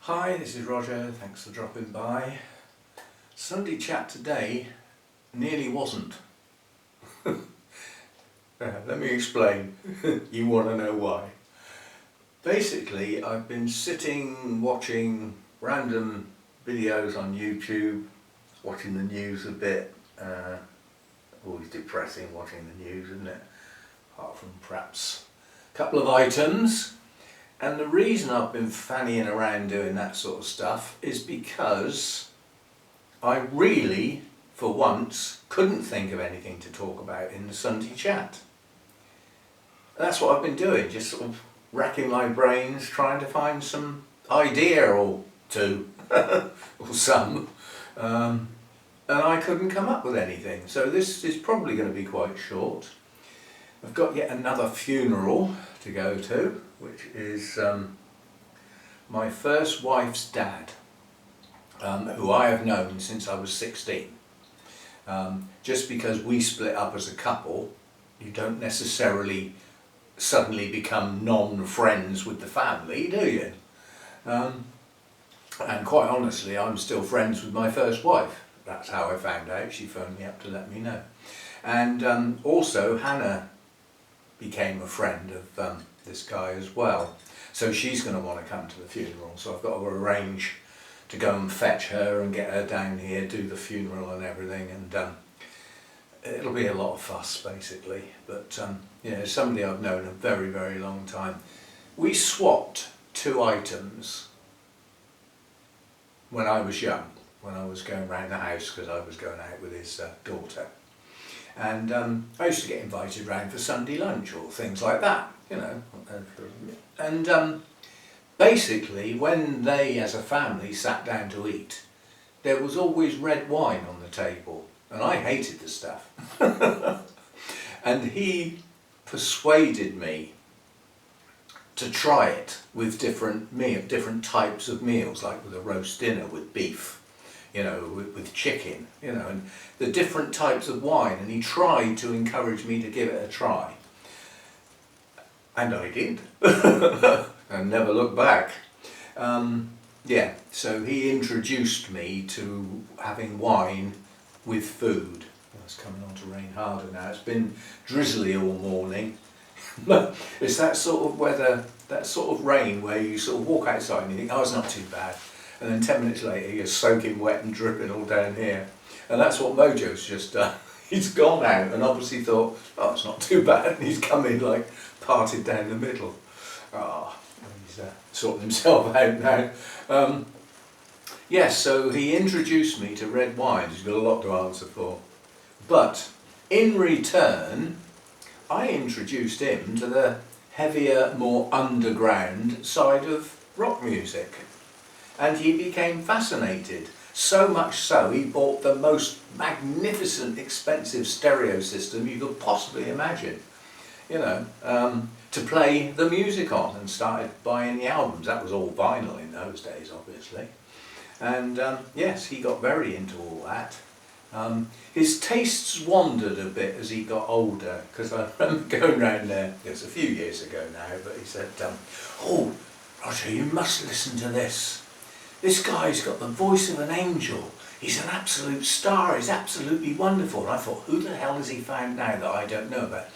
Hi, this is Roger, thanks for dropping by. Sunday chat today nearly wasn't. Let me explain, you want to know why. Basically, I've been sitting watching random videos on YouTube, watching the news a bit. Always depressing watching the news, isn't it? Apart from perhaps a couple of items. And the reason I've been fannying around doing that sort of stuff is because I really, for once, couldn't think of anything to talk about in the Sunday chat. That's what I've been doing, just sort of racking my brains, trying to find some idea or two, or some, and I couldn't come up with anything. So this is probably going to be quite short. I've got yet another funeral to go to, which is my first wife's dad, who I have known since I was 16. Just because we split up as a couple, you don't necessarily suddenly become non-friends with the family, do you? And quite honestly, I'm still friends with my first wife. That's how I found out. She phoned me up to let me know. And also Hannah became a friend of this guy as well. So she's going to want to come to the funeral. So I've got to arrange to go and fetch her and get her down here, do the funeral and everything. And it'll be a lot of fuss basically. But yeah, somebody I've known a very, very long time. We swapped 2 items when I was young, when I was going around the house because I was going out with his daughter. And I used to get invited round for Sunday lunch or things like that, you know. And basically, when they as a family sat down to eat, there was always red wine on the table. And I hated the stuff. And he persuaded me to try it with different types of meals, like with a roast dinner with beef, you know, with chicken, you know, and the different types of wine, and he tried to encourage me to give it a try. And I did. And never looked back. Yeah, so he introduced me to having wine with food. Well, it's coming on to rain harder now. It's been drizzly all morning. But it's that sort of weather, that sort of rain where you sort of walk outside and you think, oh, it's not too bad. And then 10 minutes later you're soaking wet and dripping all down here. And that's what Mojo's just done. He's gone out and obviously thought, oh, it's not too bad. And he's come in like parted down the middle. Ah, oh, he's sorting himself out now. Yes, so he introduced me to red wine. He's got a lot to answer for. But in return, I introduced him to the heavier, more underground side of rock music. And he became fascinated, so much so he bought the most magnificent, expensive stereo system you could possibly imagine, you know, to play the music on, and started buying the albums. That was all vinyl in those days, obviously. And yes, he got very into all that. His tastes wandered a bit as he got older, because I remember going round there, it was a few years ago now, but he said, oh, Roger, you must listen to this. This guy's got the voice of an angel. He's an absolute star. He's absolutely wonderful. And I thought, who the hell has he found now that I don't know about?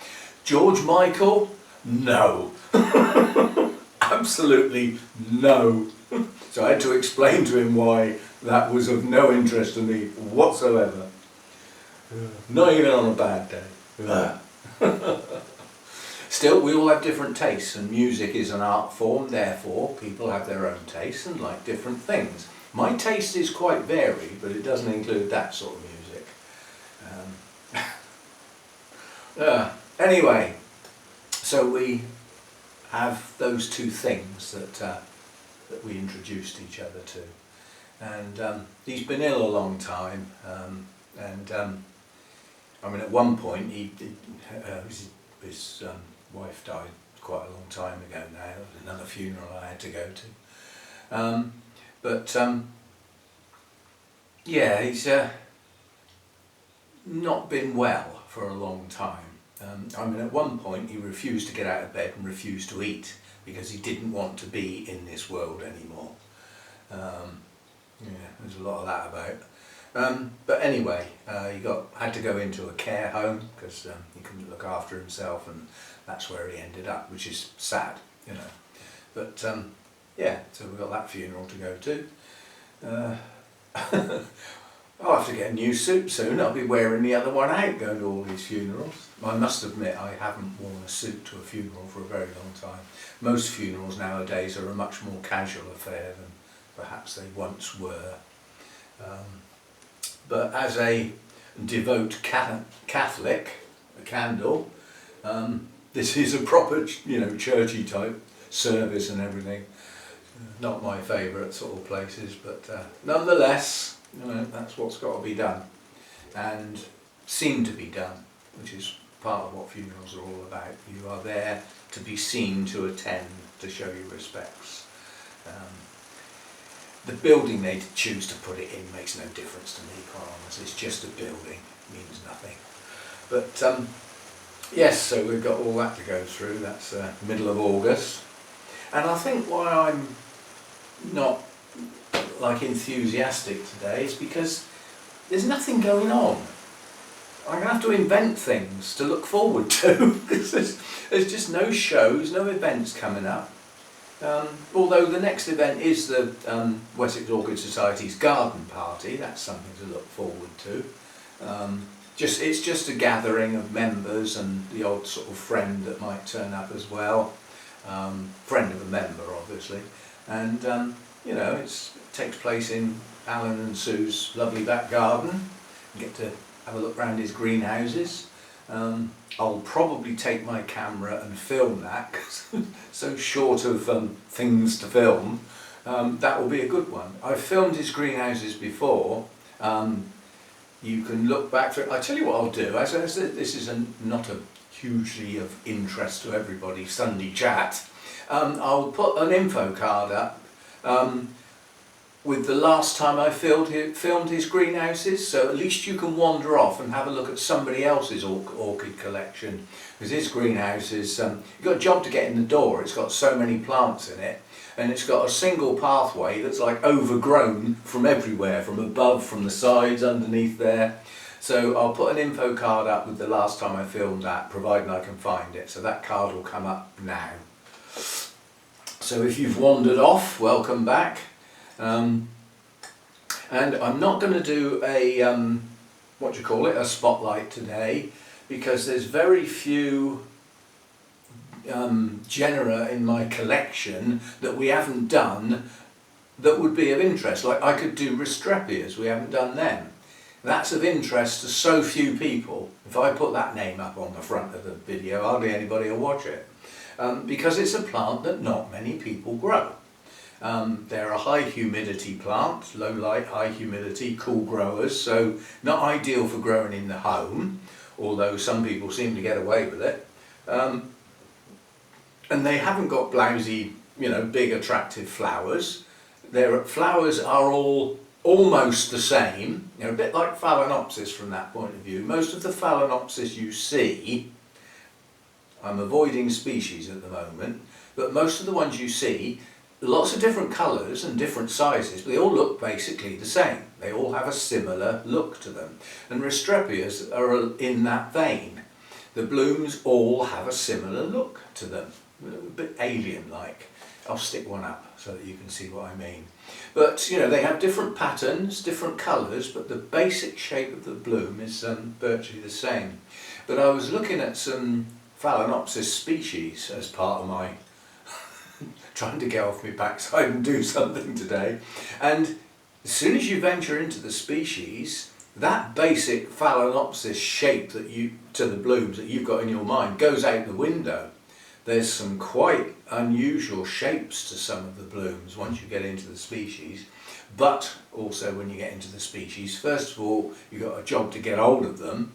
George Michael? No. Absolutely no. So I had to explain to him why that was of no interest to me whatsoever. Not even on a bad day. Still, we all have different tastes, and music is an art form, therefore people have their own tastes and like different things. My taste is quite varied, but it doesn't include that sort of music. Anyway, so we have those 2 things that we introduced each other to. And he's been ill a long time, I mean, at one point his wife died quite a long time ago now. It was another funeral I had to go to. Yeah, he's not been well for a long time. I mean, at one point he refused to get out of bed and refused to eat because he didn't want to be in this world anymore. Yeah, there's a lot of that about. But anyway, had to go into a care home because he couldn't look after himself, and that's where he ended up, which is sad, you know. But yeah, so we've got that funeral to go to. I'll have to get a new suit soon. I'll be wearing the other one out going to all these funerals. I must admit I haven't worn a suit to a funeral for a very long time. Most funerals nowadays are a much more casual affair than perhaps they once were. But as a devout Catholic, a candle, this is a proper, you know, churchy type service and everything. Not my favourite sort of places, but nonetheless, you know, that's what's got to be done, and seem to be done, which is part of what funerals are all about. You are there to be seen, to attend, to show your respects. The building they choose to put it in makes no difference to me, quite honestly. It's just a building, it means nothing. But yes, so we've got all that to go through. That's middle of August, and I think why I'm not like enthusiastic today is because there's nothing going on. I'm going to have to invent things to look forward to because there's just no shows, no events coming up. Although the next event is the Wessex Orchid Society's garden party. That's something to look forward to. It's just a gathering of members and the odd sort of friend that might turn up as well. Friend of a member, obviously. And you know, it takes place in Alan and Sue's lovely back garden. You get to have a look around his greenhouses. I'll probably take my camera and film that, 'cause so short of things to film. That will be a good one. I've filmed his greenhouses before. You can look back through it. I tell you what I'll do, as this is not a hugely of interest to everybody Sunday chat, I'll put an info card up with the last time I filmed his greenhouses, so at least you can wander off and have a look at somebody else's orchid collection, because his greenhouse is, you've got a job to get in the door. It's got so many plants in it, and it's got a single pathway that's like overgrown from everywhere, from above, from the sides, underneath there. So I'll put an info card up with the last time I filmed that, providing I can find it, so that card will come up now. So if you've wandered off, welcome back. And I'm not going to do a, a spotlight today, because there's very few genera in my collection that we haven't done that would be of interest. Like I could do Restrepias, we haven't done them. That's of interest to so few people. If I put that name up on the front of the video, hardly anybody will watch it. Because it's a plant that not many people grow. They're a high humidity plant, low light, high humidity, cool growers, so not ideal for growing in the home, although some people seem to get away with it. And they haven't got blousy, you know, big attractive flowers. Their flowers are all almost the same, you know, a bit like Phalaenopsis from that point of view. Most of the Phalaenopsis you see, I'm avoiding species at the moment, but most of the ones you see, lots of different colours and different sizes, but they all look basically the same. They all have a similar look to them. And Restrepias are in that vein. The blooms all have a similar look to them, a bit alien-like. I'll stick one up so that you can see what I mean. But, you know, they have different patterns, different colours, but the basic shape of the bloom is virtually the same. But I was looking at some Phalaenopsis species as part of my trying to get off my backside and do something today, and as soon as you venture into the species, that basic Phalaenopsis shape that to the blooms that you've got in your mind goes out the window. There's some quite unusual shapes to some of the blooms once you get into the species, but also when you get into the species, first of all, you've got a job to get hold of them.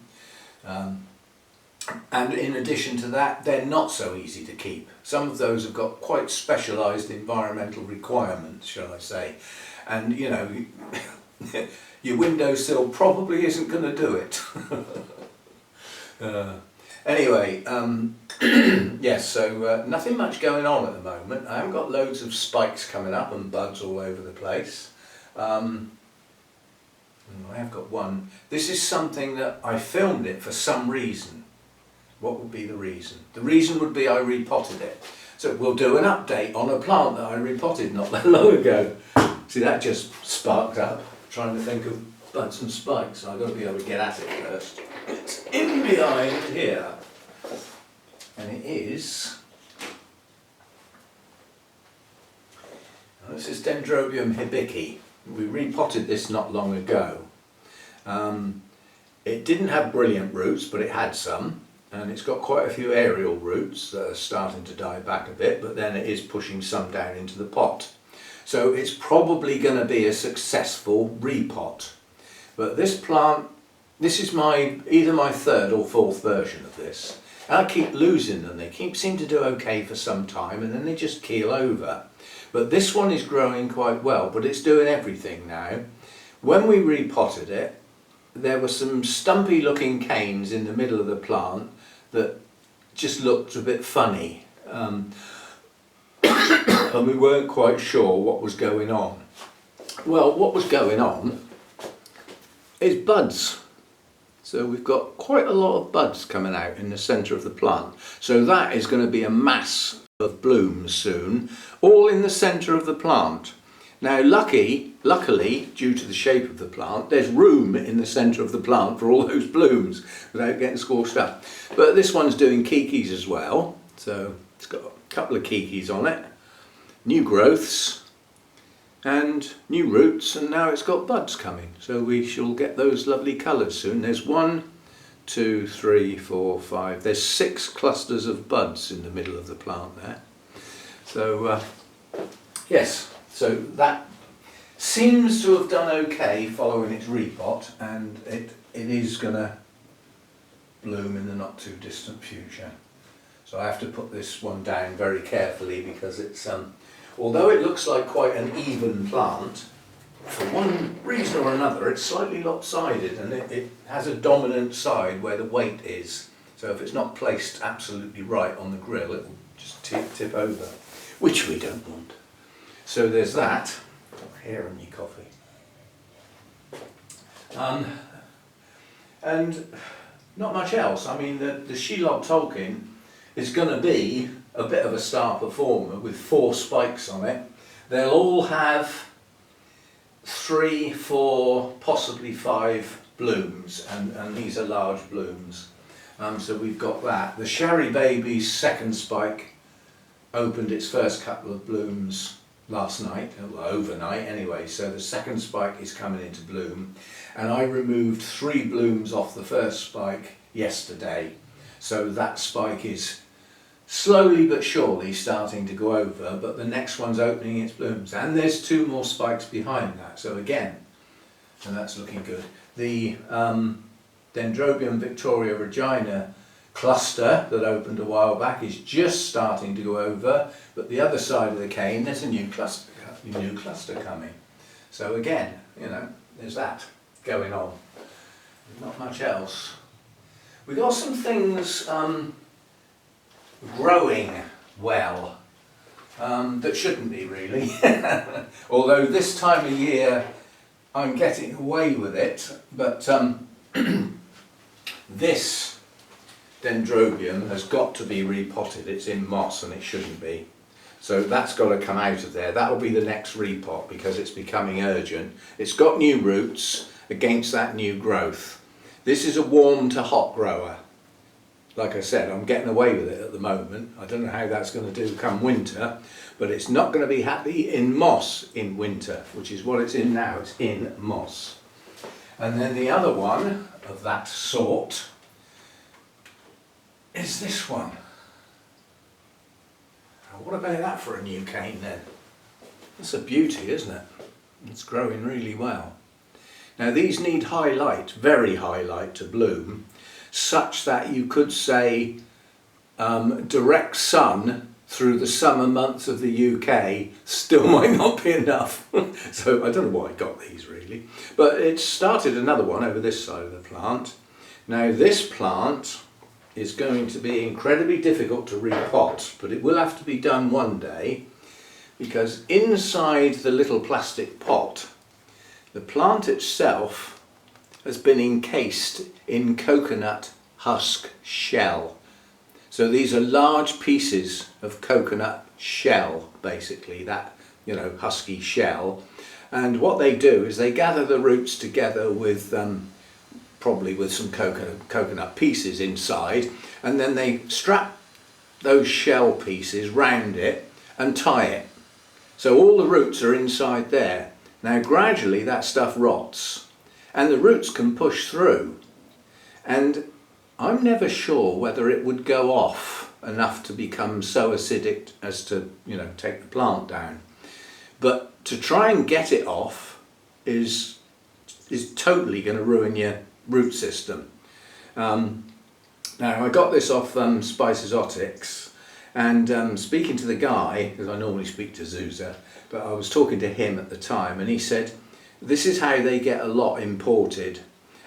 And in addition to that, they're not so easy to keep. Some of those have got quite specialised environmental requirements, shall I say. And, you know, your windowsill probably isn't going to do it. Anyway, yes, so nothing much going on at the moment. I haven't got loads of spikes coming up and buds all over the place. I have got one. This is something that I filmed it for some reason. What would be the reason? The reason would be I repotted it. So we'll do an update on a plant that I repotted not that long ago. See, that just sparked up, trying to think of buds and spikes. I've got to be able to get at it first. It's in behind here. And it is... This is Dendrobium hibiki. We repotted this not long ago. It didn't have brilliant roots, but it had some, and it's got quite a few aerial roots that are starting to die back a bit, but then it is pushing some down into the pot. So it's probably going to be a successful repot. But this plant, this is either my third or fourth version of this. And I keep losing them. They seem to do okay for some time, and then they just keel over. But this one is growing quite well, but it's doing everything now. When we repotted it, there were some stumpy looking canes in the middle of the plant that just looked a bit funny. And we weren't quite sure what was going on. Well, what was going on is buds. So we've got quite a lot of buds coming out in the centre of the plant. So that is going to be a mass of blooms soon, all in the centre of the plant. Now luckily, due to the shape of the plant, there's room in the centre of the plant for all those blooms without getting scorched up. But this one's doing kikis as well, so it's got a couple of kikis on it, new growths and new roots, and now it's got buds coming. So we shall get those lovely colours soon. There's 1, 2, 3, 4, 5, there's 6 clusters of buds in the middle of the plant there. So yes. So that seems to have done okay following its repot, and it is going to bloom in the not too distant future. So I have to put this one down very carefully because it's, although it looks like quite an even plant, for one reason or another it's slightly lopsided, and it has a dominant side where the weight is. So if it's not placed absolutely right on the grill, it will just tip over, which we don't want. So there's that. Hair in your coffee. And not much else. I mean, the Shelob Tolkien is going to be a bit of a star performer with 4 spikes on it. They'll all have 3, 4, possibly 5 blooms, and these are large blooms. So we've got that. The Shari Baby's second spike opened its first couple of blooms last night, well, overnight anyway, so the second spike is coming into bloom, and I removed 3 blooms off the first spike yesterday, so that spike is slowly but surely starting to go over, but the next one's opening its blooms, and there's 2 more spikes behind that, so again, and that's looking good. The Dendrobium Victoria Regina cluster that opened a while back is just starting to go over, but the other side of the cane there's a new cluster coming. So again, you know, there's that going on. Not much else. We got some things growing well that shouldn't be really. Although this time of year I'm getting away with it, but this Dendrobium has got to be repotted. It's in moss and it shouldn't be. So that's got to come out of there. That will be the next repot because it's becoming urgent. It's got new roots against that new growth. This is a warm to hot grower. Like I said, I'm getting away with it at the moment. I don't know how that's going to do come winter, but it's not going to be happy in moss in winter, which is what it's in now. It's in moss. And then the other one of that sort is this one. What about that for a new cane then? That's a beauty, isn't it? It's growing really well. Now these need high light, very high light to bloom, such that you could say direct sun through the summer months of the UK still might not be enough. So I don't know why I got these really. But it started another one over this side of the plant. Now this plant is going to be incredibly difficult to repot, but it will have to be done one day, because inside the little plastic pot, the plant itself has been encased in coconut husk shell. So these are large pieces of coconut shell, basically, that, you know, husky shell. And what they do is they gather the roots together with probably with some coconut pieces inside, and then they strap those shell pieces round it and tie it. So all the roots are inside there. Now gradually that stuff rots and the roots can push through, and I'm never sure whether it would go off enough to become so acidic as to, you know, take the plant down. But to try and get it off is totally going to ruin your root system. Now I got this off Spice Exotics, and speaking to the guy, because I normally speak to Zuza, but I was talking to him at the time, and he said this is how they get a lot imported,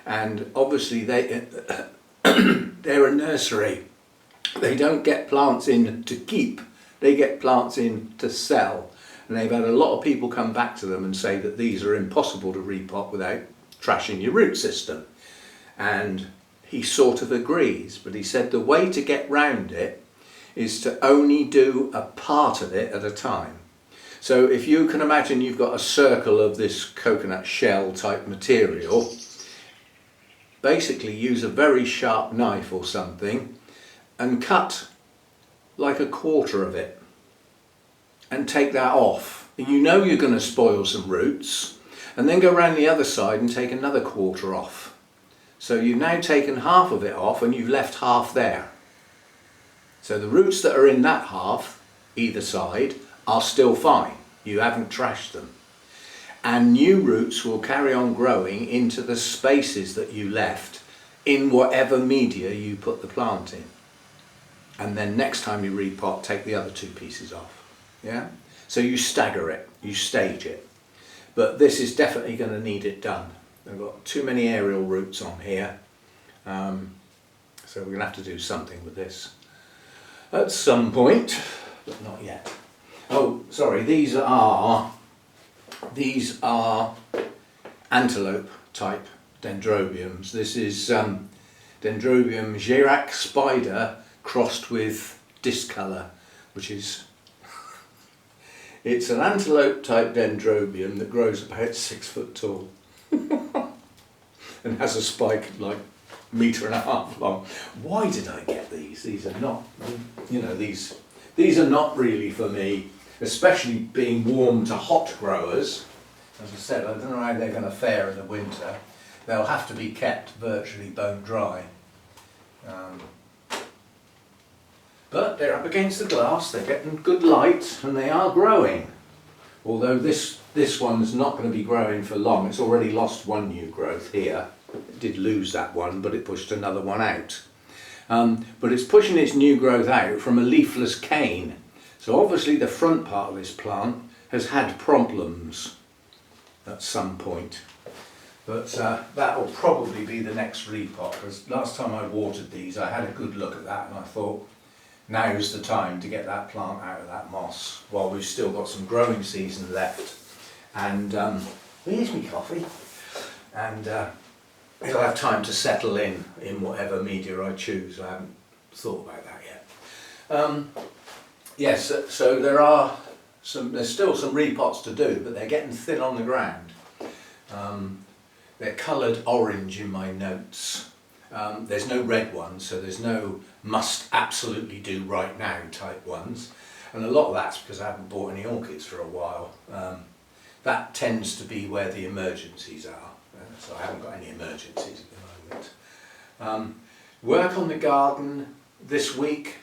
and obviously they're a nursery. They don't get plants in to keep, they get plants in to sell, and they've had a lot of people come back to them and say that these are impossible to repot without trashing your root system. And he sort of agrees, but he said the way to get round it is to only do a part of it at a time. So if you can imagine you've got a circle of this coconut shell type material, basically use a very sharp knife or something and cut like a quarter of it and take that off. You know you're going to spoil some roots, and then go around the other side and take another quarter off. So you've now taken half of it off and you've left half there. So the roots that are in that half, either side, are still fine. You haven't trashed them. And new roots will carry on growing into the spaces that you left in whatever media you put the plant in. And then next time you repot, take the other two pieces off. Yeah? So you stagger it, you stage it. But this is definitely going to need it done. I've got too many aerial roots on here, so we're going to have to do something with this at some point, but not yet. Oh, sorry, these are antelope type dendrobiums. This is Dendrobium Girac spider crossed with discolor, which is it's an antelope type dendrobium that grows about 6 foot tall. And has a spike like 1.5 meters long. Why did I get these? These are not, you know, these are not really for me, especially being warm to hot growers. As I said, I don't know how they're going to fare in the winter. They'll have to be kept virtually bone dry. But they're up against the glass, they're getting good light, and they are growing. Although this one's not going to be growing for long. It's already lost one new growth here. It did lose that one, but it pushed another one out. But it's pushing its new growth out from a leafless cane. So obviously the front part of this plant has had problems at some point. But that will probably be the next repot, because last time I watered these I had a good look at that and I thought now's the time to get that plant out of that moss while we've still got some growing season left. And here's my coffee, and it'll have time to settle in whatever media I choose. I haven't thought about that yet. Yes, so there's still some repots to do, but they're getting thin on the ground. They're coloured orange in my notes. There's no red ones, so there's no must absolutely do right now type ones. And a lot of that's because I haven't bought any orchids for a while. That tends to be where the emergencies are. So I haven't got any emergencies at the moment. Work on the garden this week,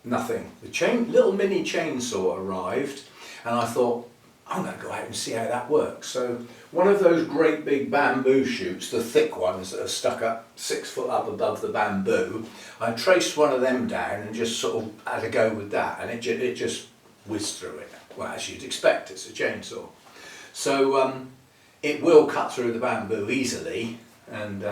nothing. The little mini chainsaw arrived, and I thought, I'm going to go out and see how that works. So one of those great big bamboo shoots, the thick ones that are stuck up 6 foot up above the bamboo, I traced one of them down and just sort of had a go with that, and it just whizzed through it. Well, as you'd expect, it's a chainsaw. So it will cut through the bamboo easily, and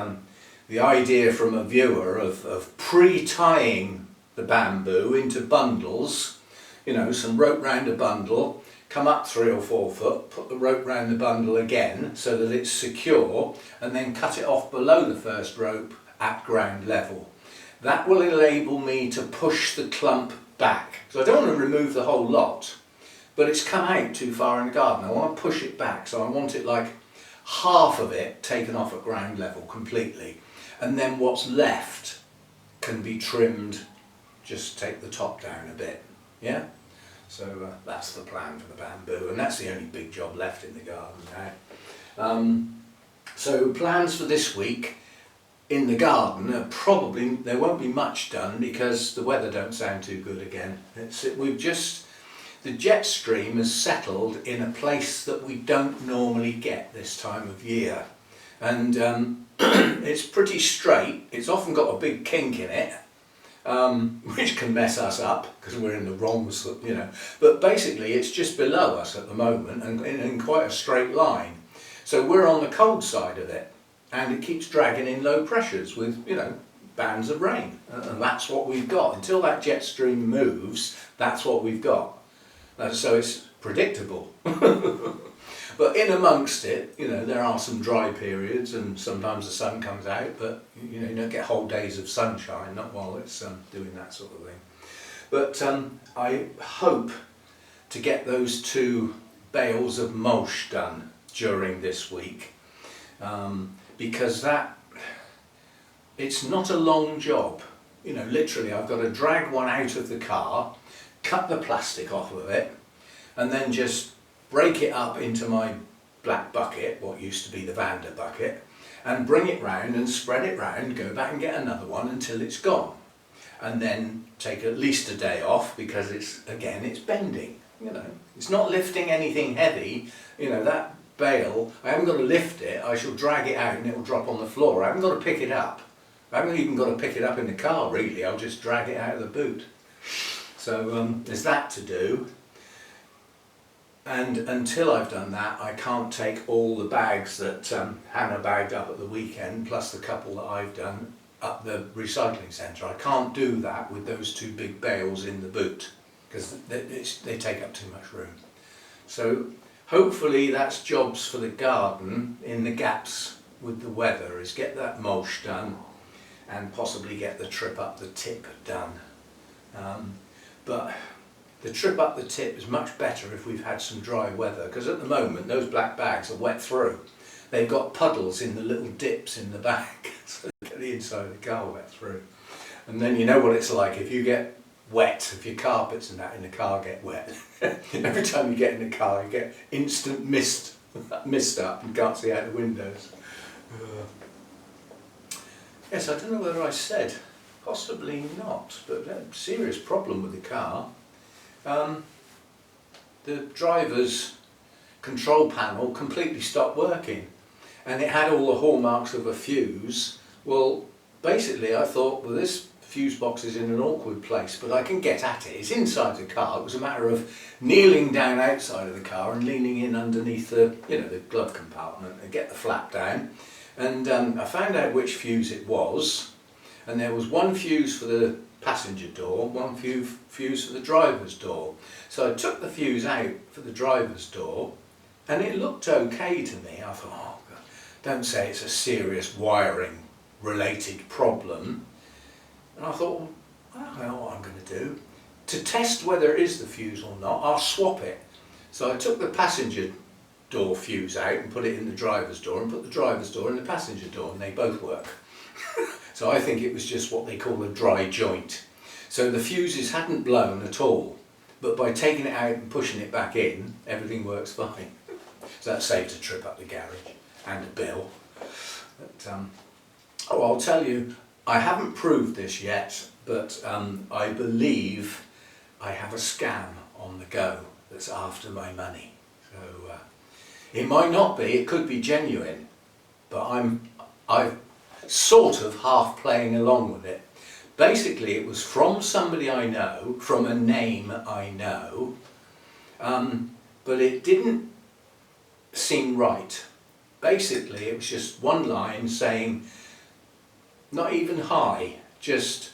the idea from a viewer of pre-tying the bamboo into bundles, you know, some rope round a bundle, come up 3 or 4 foot, put the rope round the bundle again so that it's secure, and then cut it off below the first rope at ground level. That will enable me to push the clump back. So I don't want to remove the whole lot, but it's come out too far in the garden. I want to push it back, so I want it like half of it taken off at ground level completely, and then what's left can be trimmed, just take the top down a bit, yeah? So that's the plan for the bamboo, and that's the only big job left in the garden now. So plans for this week in the garden are probably, there won't be much done because the weather don't sound too good again. The jet stream has settled in a place that we don't normally get this time of year, and it's pretty straight. It's often got a big kink in it, which can mess us up because we're in the wrong, you know, but basically it's just below us at the moment and in quite a straight line. So we're on the cold side of it, and it keeps dragging in low pressures with, you know, bands of rain, and that's what we've got. Until that jet stream moves, that's what we've got. So it's predictable. But in amongst it, you know, there are some dry periods, and sometimes the sun comes out, but you know, you don't get whole days of sunshine, not while it's doing that sort of thing. But I hope to get those 2 bales of mulch done during this week, because it's not a long job. You know, literally I've got to drag one out of the car, cut the plastic off of it, and then just break it up into my black bucket, what used to be the Vander bucket, and bring it round and spread it round, go back and get another one until it's gone. And then take at least a day off because it's bending, you know. It's not lifting anything heavy, you know, that bale, I haven't got to lift it, I shall drag it out and it will drop on the floor. I haven't got to pick it up. I haven't even got to pick it up in the car really, I'll just drag it out of the boot. So there's that to do. And until I've done that, I can't take all the bags that Hannah bagged up at the weekend, plus the couple that I've done, up the recycling centre. I can't do that with those 2 big bales in the boot, because they take up too much room. So hopefully that's jobs for the garden in the gaps with the weather, is get that mulch done and possibly get the trip up the tip done. But the trip up the tip is much better if we've had some dry weather, because at the moment those black bags are wet through. They've got puddles in the little dips in the back, so they get the inside of the car wet through. And then you know what it's like if you get wet, if your carpets and that in the car get wet. Every time you get in the car you get instant mist up and can't see out the windows. Yes, I don't know whether I said, possibly not, but a serious problem with the car. The driver's control panel completely stopped working, and it had all the hallmarks of a fuse. Well, basically I thought, well, this fuse box is in an awkward place, but I can get at it. It's inside the car. It was a matter of kneeling down outside of the car and leaning in underneath the, you know, the glove compartment and get the flap down. And I found out which fuse it was, and there was one fuse for the passenger door, one fuse for the driver's door. So I took the fuse out for the driver's door, and it looked okay to me. I thought, oh God, don't say it's a serious wiring related problem. And I thought, well, I don't know what I'm going to do. To test whether it is the fuse or not, I'll swap it. So I took the passenger door fuse out and put it in the driver's door, and put the driver's door in the passenger door, and they both work. So I think it was just what they call a dry joint. So the fuses hadn't blown at all, but by taking it out and pushing it back in, everything works fine. So that saved a trip up the garage and a bill. But, oh, I'll tell you, I haven't proved this yet, but I believe I have a scam on the go that's after my money. So it might not be, it could be genuine, but I'm sort of half playing along with it. Basically it was from somebody I know, from a name I know, but it didn't seem right. Basically it was just one line saying, not even high, just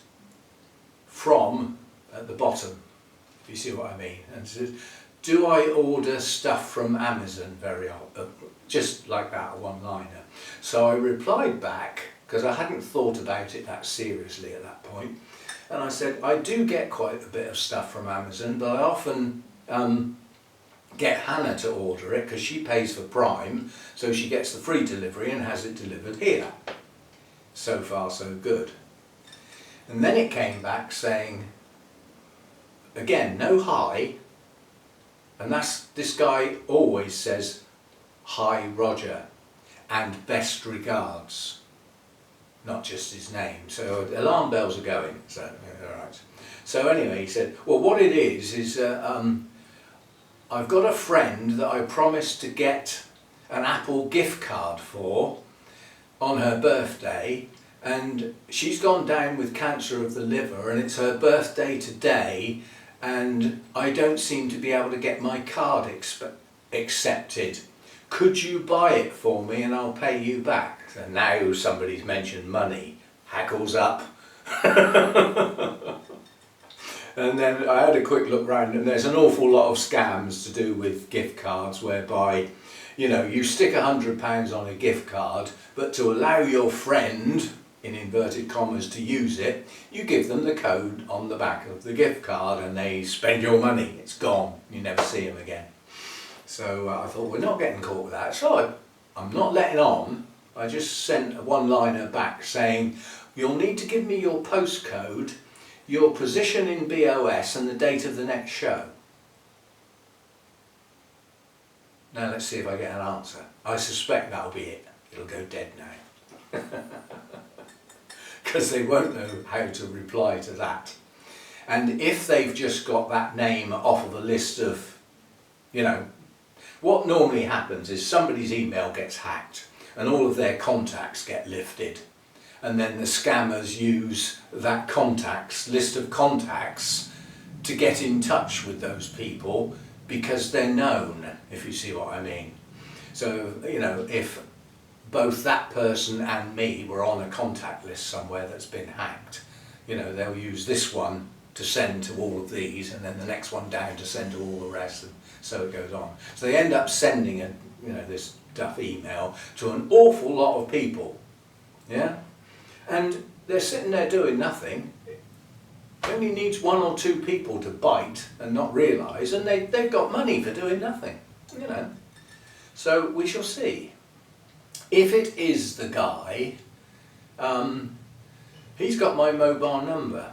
from at the bottom, if you see what I mean. And said, do I order stuff from Amazon very often? Just like that, a one-liner. So I replied back, because I hadn't thought about it that seriously at that point, and I said, I do get quite a bit of stuff from Amazon, but I often get Hannah to order it because she pays for Prime, so she gets the free delivery and has it delivered here. So far so good. And then it came back saying, again, no hi, and this guy always says, hi Roger, and best regards, not just his name. So alarm bells are going, so alright. So anyway, he said, well, what it is I've got a friend that I promised to get an Apple gift card for on her birthday, and she's gone down with cancer of the liver, and it's her birthday today, and I don't seem to be able to get my card accepted. Could you buy it for me and I'll pay you back? So now somebody's mentioned money. Hackles up. And then I had a quick look round, and there's an awful lot of scams to do with gift cards whereby, you know, you stick £100 on a gift card, but to allow your friend, in inverted commas, to use it, you give them the code on the back of the gift card and they spend your money. It's gone. You never see them again. So I thought, we're not getting caught with that. So I'm not letting on. I just sent a one-liner back saying, you'll need to give me your postcode, your position in BOS and the date of the next show. Now let's see if I get an answer. I suspect that'll be it. It'll go dead now. Because they won't know how to reply to that. And if they've just got that name off of a list of, you know, what normally happens is somebody's email gets hacked and all of their contacts get lifted. And then the scammers use that list of contacts to get in touch with those people because they're known, if you see what I mean. So, you know, if both that person and me were on a contact list somewhere that's been hacked, you know, they'll use this one to send to all of these and then the next one down to send to all the rest, and so it goes on. So they end up sending this duff email to an awful lot of people, yeah? And they're sitting there doing nothing. It only needs one or two people to bite and not realise, and they've got money for doing nothing, you know. So we shall see. If it is the guy, he's got my mobile number.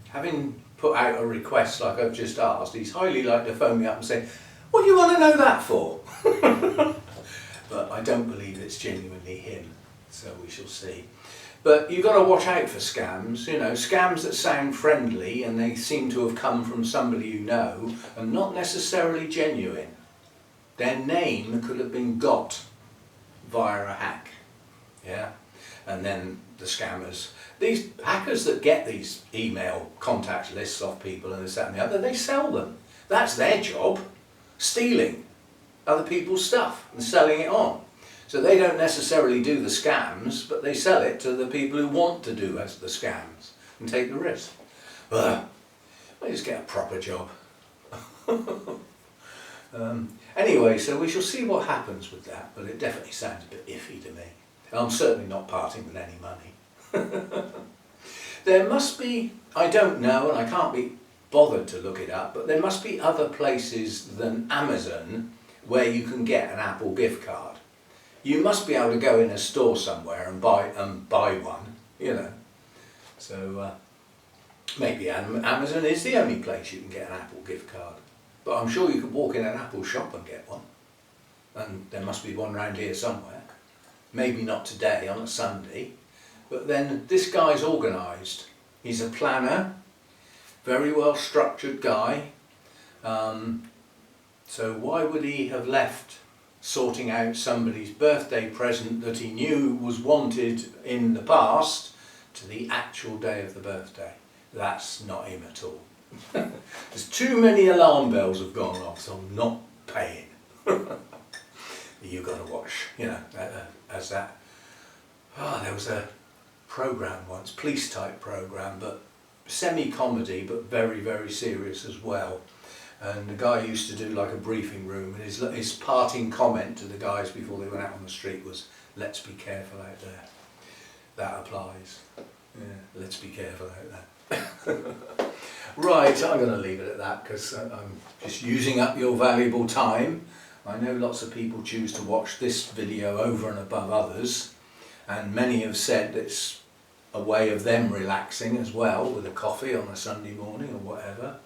Having put out a request like I've just asked, he's highly likely to phone me up and say, what do you want to know that for? But I don't believe it's genuinely him, so we shall see. But you've got to watch out for scams, you know, scams that sound friendly and they seem to have come from somebody you know and not necessarily genuine. Their name could have been got via a hack, yeah? And then the scammers, these hackers that get these email contact lists off people and this, that and the other, they sell them. That's their job, stealing other people's stuff and selling it on. So they don't necessarily do the scams, but they sell it to the people who want to do as the scams and take the risk. Well, I just get a proper job. Anyway, so we shall see what happens with that, but it definitely sounds a bit iffy to me. I'm certainly not parting with any money. There must be, I don't know, and I can't be bothered to look it up, but there must be other places than Amazon where you can get an Apple gift card. You must be able to go in a store somewhere and buy one, you know. So maybe Amazon is the only place you can get an Apple gift card. But I'm sure you could walk in an Apple shop and get one. And there must be one around here somewhere. Maybe not today on a Sunday. But then this guy's organised. He's a planner, very well structured guy. So why would he have left sorting out somebody's birthday present that he knew was wanted in the past to the actual day of the birthday? That's not him at all. There's too many alarm bells have gone off, so I'm not paying. You've got to watch, you know, as that there was a programme once, police type programme, but semi-comedy, but very, very serious as well. And the guy used to do like a briefing room, and his parting comment to the guys before they went out on the street was, "Let's be careful out there." That applies. Yeah, let's be careful out there. Right, I'm going to leave it at that because I'm just using up your valuable time. I know lots of people choose to watch this video over and above others, and many have said it's a way of them relaxing as well, with a coffee on a Sunday morning or whatever.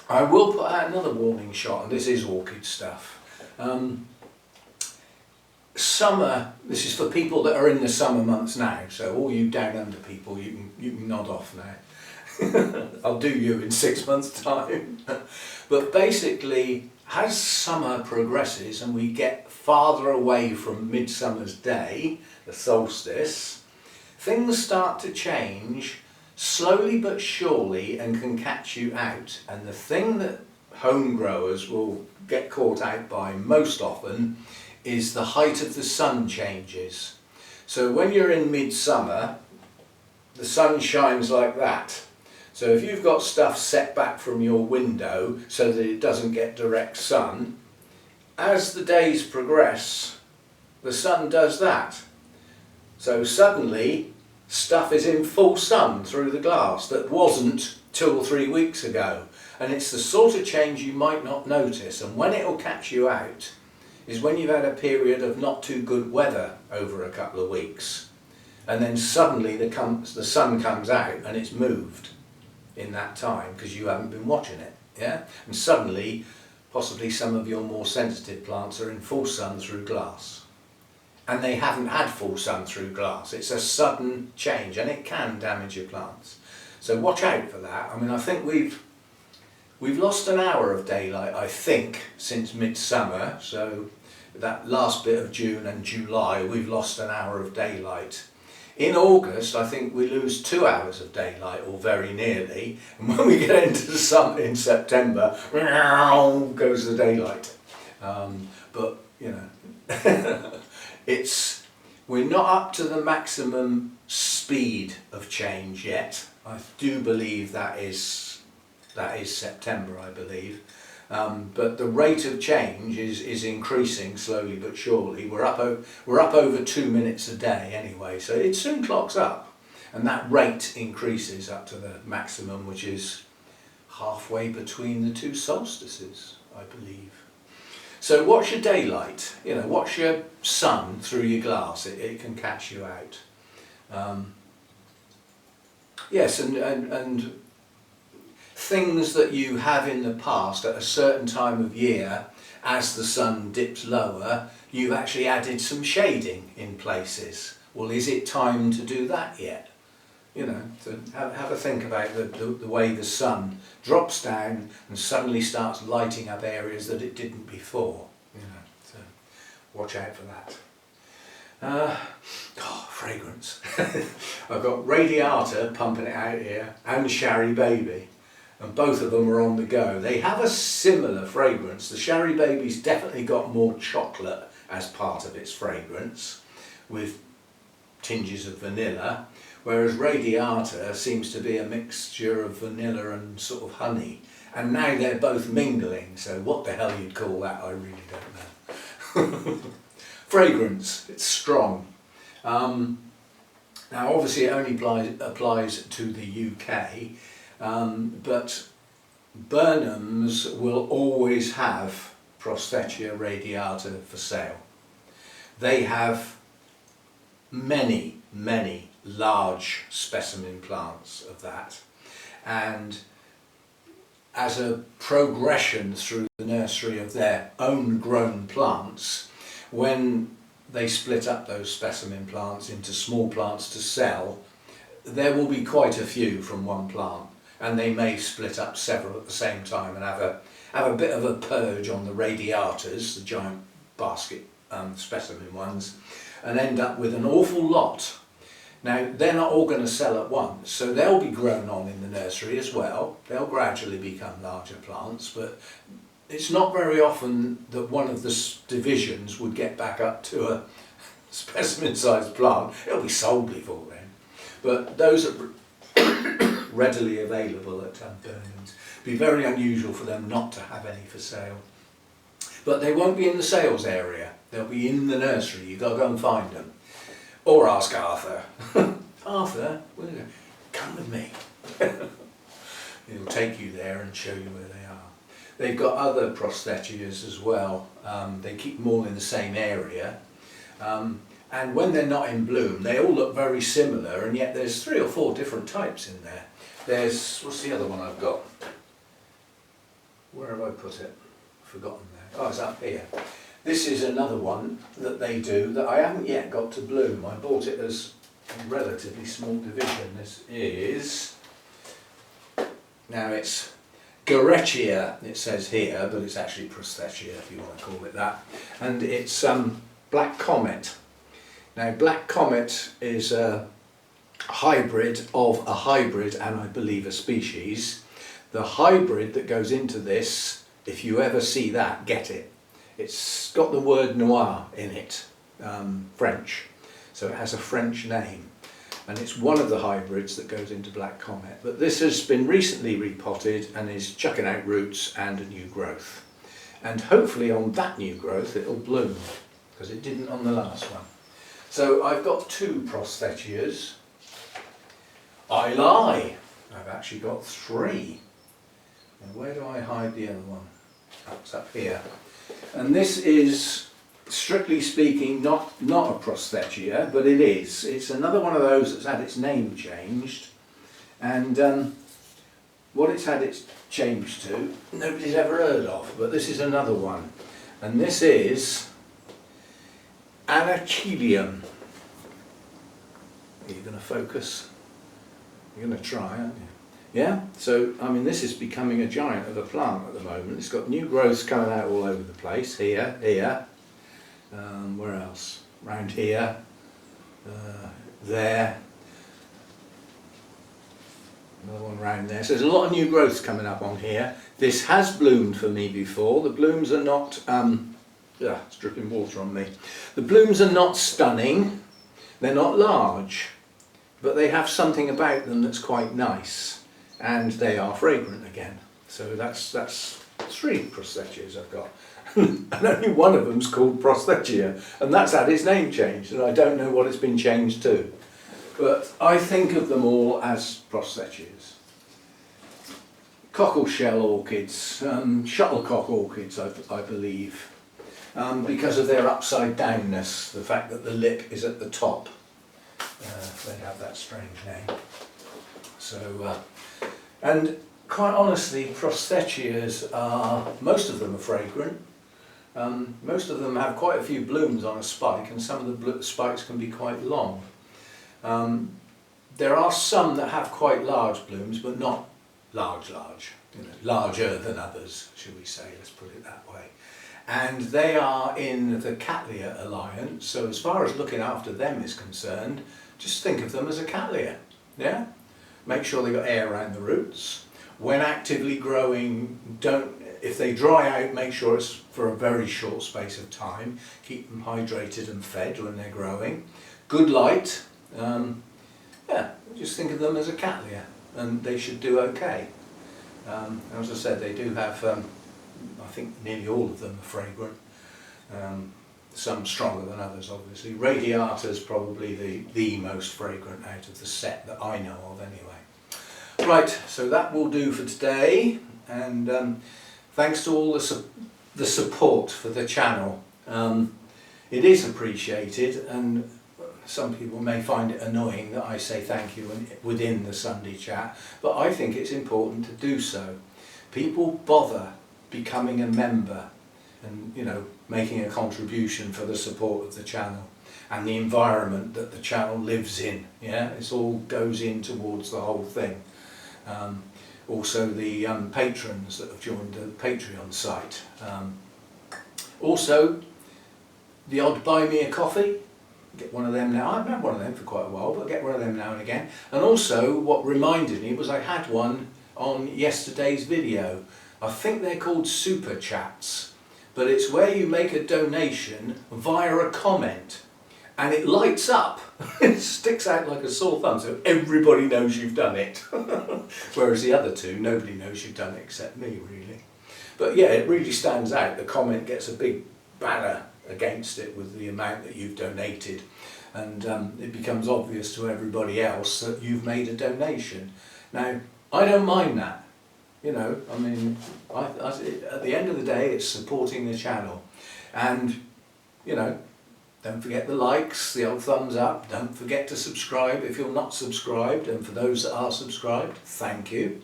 I will put out another warning shot, and this is orchid stuff. Summer, this is for people that are in the summer months now, so all you down under people, you can nod off now. I'll do you in 6 months' time. But basically, as summer progresses and we get farther away from Midsummer's Day, the solstice, things start to change slowly but surely and can catch you out. And the thing that home growers will get caught out by most often is the height of the sun changes. So when you're in midsummer, the sun shines like that. So if you've got stuff set back from your window so that it doesn't get direct sun, as the days progress, the sun does that. So suddenly stuff is in full sun through the glass that wasn't 2 or 3 weeks ago. And it's the sort of change you might not notice, and when it'll catch you out is when you've had a period of not too good weather over a couple of weeks, and then suddenly the sun comes out and it's moved in that time because you haven't been watching it, yeah? And suddenly possibly some of your more sensitive plants are in full sun through glass, and they haven't had full sun through glass. It's a sudden change and it can damage your plants, so watch out for that. I mean, I think we've lost an hour of daylight, I think, since midsummer. So that last bit of June and July, we've lost an hour of daylight. In August, I think we lose 2 hours of daylight, or very nearly. And when we get into the summer in September, goes the daylight. But, you know, we're not up to the maximum speed of change yet. I do believe that is September, I believe. But the rate of change is increasing slowly but surely. We're up over 2 minutes a day anyway, so it soon clocks up, and that rate increases up to the maximum, which is halfway between the 2 solstices, I believe. So watch your daylight, you know, watch your sun through your glass. It can catch you out. Yes, and things that you have in the past at a certain time of year, as the sun dips lower, you've actually added some shading in places. Well, is it time to do that yet? You know, to have a think about the way the sun drops down and suddenly starts lighting up areas that it didn't before. You know, so watch out for that. Fragrance. I've got Radiata pumping it out here and Sherry Baby, and both of them are on the go. They have a similar fragrance. The Sherry Baby's definitely got more chocolate as part of its fragrance, with tinges of vanilla, whereas Radiata seems to be a mixture of vanilla and sort of honey. And now they're both mingling, so what the hell you'd call that, I really don't know. Fragrance, it's strong. Now obviously it only applies to the UK, but Burnham's will always have Prosthechea radiata for sale. They have many large specimen plants of that, and as a progression through the nursery of their own grown plants, when they split up those specimen plants into small plants to sell, there will be quite a few from one plant, and they may split up several at the same time and have a bit of a purge on the radiatas, the giant basket specimen ones, and end up with an awful lot. Now, they're not all going to sell at once, so they'll be grown on in the nursery as well. They'll gradually become larger plants, but it's not very often that one of the divisions would get back up to specimen-sized plant. It'll be sold before then. But those are readily available at Birmingham. It'd be very unusual for them not to have any for sale. But they won't be in the sales area. They'll be in the nursery. You've got to go and find them. Or ask Arthur. Arthur, come with me. He'll take you there and show you where they are. They've got other Prosthecheas as well. They keep them all in the same area. And when they're not in bloom, they all look very similar, and yet there's 3 or 4 different types in there. There's, what's the other one I've got? Where have I put it? I've forgotten there. Oh, it's up here. This is another one that they do that I haven't yet got to bloom. I bought it as a relatively small division. This is, now it's Orchid, it says here, but it's actually Prosthechea if you want to call it that. And it's Black Comet. Now Black Comet is a hybrid of a hybrid and I believe a species. The hybrid that goes into this, if you ever see that, get it. It's got the word noir in it, French, so it has a French name, and it's one of the hybrids that goes into Black Comet. But this has been recently repotted and is chucking out roots and a new growth, and hopefully on that new growth it'll bloom, because it didn't on the last one. So I've got 2 Prosthecheas. I lie, I've actually got 3. And where do I hide the other one? Oh, it's up here. And this is, strictly speaking, not a Prosthechea, but it is. It's another one of those that's had its name changed. And what it's had its changed to, nobody's ever heard of, but this is another one. And this is Antelope. Are you going to focus? You're going to try, aren't you? Yeah, so I mean this is becoming a giant of a plant at the moment. It's got new growths coming out all over the place. Here, where else? Round here, there, another one round there. So there's a lot of new growths coming up on here. This has bloomed for me before. The blooms are not, it's dripping water on me. The blooms are not stunning. They're not large, but they have something about them that's quite nice. And they are fragrant again. So that's 3 Prosthecheas I've got. And only one of them's called Prosthechea, and that's had its name changed, and I don't know what it's been changed to. But I think of them all as Prosthecheas. Cockleshell orchids, shuttlecock orchids I believe, because of their upside downness, the fact that the lip is at the top. They have that strange name. So, and quite honestly, Prosthecheas are, most of them are fragrant. Most of them have quite a few blooms on a spike, and some of the spikes can be quite long. There are some that have quite large blooms, but not large, you know, larger than others, should we say, let's put it that way. And they are in the Cattleya alliance, so as far as looking after them is concerned, just think of them as a Cattleya, yeah? Make sure they've got air around the roots. When actively growing, if they dry out, make sure it's for a very short space of time. Keep them hydrated and fed when they're growing. Good light. Just think of them as a Cattleya, and they should do okay. As I said, they do have, I think nearly all of them are fragrant. Some stronger than others, obviously. Radiata is probably the most fragrant out of the set that I know of anyway. Right, so that will do for today, and thanks to all the support for the channel. It is appreciated, and some people may find it annoying that I say thank you within the Sunday chat, but I think it's important to do so. People bother becoming a member and, you know, making a contribution for the support of the channel and the environment that the channel lives in. Yeah, it all goes in towards the whole thing. Also the patrons that have joined the Patreon site. Also the odd buy me a coffee. Get one of them now. I haven't had one of them for quite a while, but get one of them now and again. And also what reminded me was I had one on yesterday's video. I think they're called super chats, but it's where you make a donation via a comment, and it lights up. It sticks out like a sore thumb, so everybody knows you've done it. Whereas the other two, nobody knows you've done it except me, really. But yeah, it really stands out. The comment gets a big banner against it with the amount that you've donated, and it becomes obvious to everybody else that you've made a donation. Now, I don't mind that. You know, I mean, at the end of the day, it's supporting the channel. And, you know, don't forget the likes, the old thumbs up. Don't forget to subscribe if you're not subscribed. And for those that are subscribed, thank you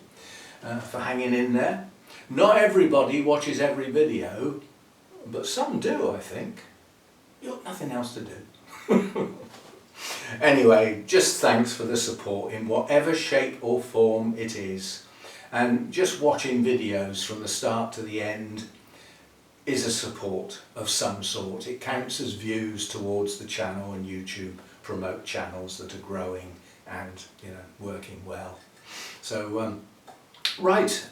for hanging in there. Not everybody watches every video, but some do, I think. You've got nothing else to do. Anyway, just thanks for the support in whatever shape or form it is. And just watching videos from the start to the end is a support of some sort. It counts as views towards the channel, and YouTube promote channels that are growing and, you know, working well. So, right,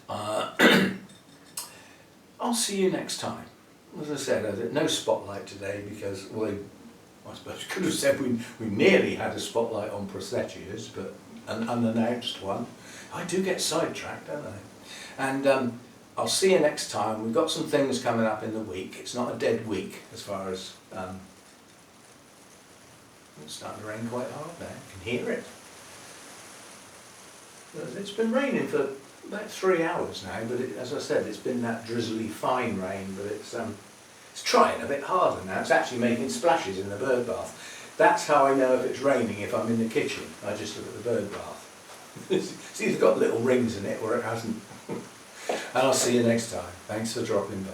I'll see you next time. As I said, I did no spotlight today because, well, I suppose I could have said we nearly had a spotlight on Prosthecheas, but an unannounced one. I do get sidetracked, don't I? And I'll see you next time. We've got some things coming up in the week. It's not a dead week as far as... it's starting to rain quite hard now. I can hear it. It's been raining for about 3 hours now, but as I said, it's been that drizzly fine rain, but it's trying a bit harder now. It's actually making splashes in the bird bath. That's how I know if it's raining, if I'm in the kitchen. I just look at the bird bath. It's either got little rings in it or it hasn't. And I'll see you next time. Thanks for dropping by.